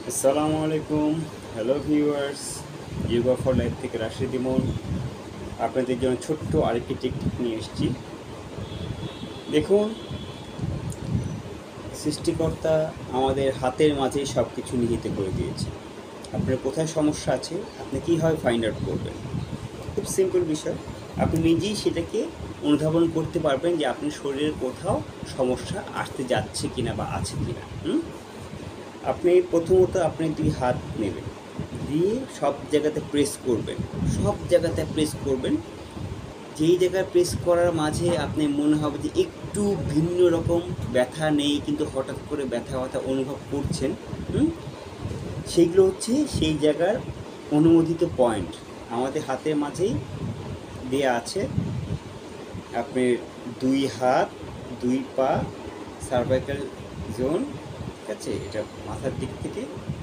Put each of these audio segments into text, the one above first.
আসসালামু আলাইকুম। Hello viewers, yoga for life থেকে রাশিদ ইমন আপনাদের জন্য ছোট্ট আরেকটি টেকনিক নিয়ে এসেছি। দেখুন, সৃষ্টিকর্তা আমাদের হাতের মাঝেই সব কিছু নিহিত করে দিয়েছে। আপনার কোথায় সমস্যা আছে আপনি কীভাবে ফাইন্ড আউট করবেন? খুব সিম্পল বিষয়। আপনি নিজেই সেটাকে অনুধাবন করতে পারবেন যে আপনার শরীরের কোথাও সমস্যা আসতে যাচ্ছে কিনা বা আছে কিনা। আপনি প্রথমত আপনি দুই হাত নেবেন, দিয়ে সব জায়গাতে প্রেস করবেন, সব জায়গাতে প্রেস করবেন। যেই জায়গায় প্রেস করার মাঝে আপনি মনে হবে যে একটু ভিন্ন রকম, ব্যথা নেই কিন্তু হঠাৎ করে ব্যথা ব্যথা অনুভব করছেন, সেইগুলো হচ্ছে সেই জায়গার অনুমোদিত পয়েন্ট। আমাদের হাতের মাঝেই দেয়া আছে। আপনার দুই হাত, দুই পা, সার্ভাইকাল জোন, ঠিক আছে, এটা মাথার দিক থেকে।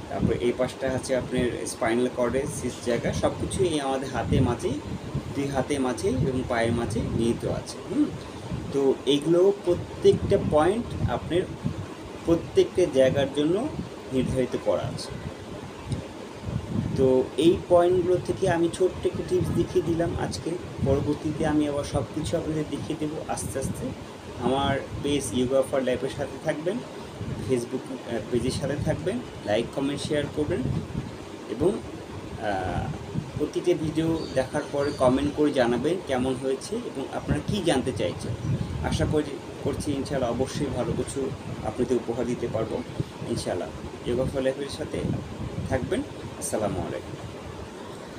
তারপর এই পাশটা আছে আপনার স্পাইনাল কর্ডের শেষ জায়গা। সব কিছুই এই আমাদের হাতের মাঝেই, দুই হাতের মাঝে এবং পায়ের মাঝে নিহিত আছে। তো এইগুলো প্রত্যেকটা পয়েন্ট আপনার প্রত্যেকটা জায়গার জন্য নির্ধারিত করা আছে। তো এই পয়েন্টগুলো থেকে আমি ছোট্ট একটু টিপস দেখিয়ে দিলাম আজকে। পরবর্তীতে আমি আবার সব কিছু আপনাদের দেখিয়ে দেবো আস্তে আস্তে। আমার পেজ যোগা ফর লাইফের সাথে থাকবেন, ফেসবুক পেজের সাথে থাকবেন, লাইক কমেন্ট শেয়ার করবেন এবং প্রতিটা ভিডিও দেখার পরে কমেন্ট করে জানাবেন কেমন হয়েছে এবং আপনারা কী জানতে চাইছেন। আশা করছি ইনশাআল্লাহ অবশ্যই ভালো কিছু আপনাদের উপহার দিতে পারবো ইনশাআল্লাহ। যোগা ফর লাইফের সাথে থাকবেন। আসসালামু আলাইকুম।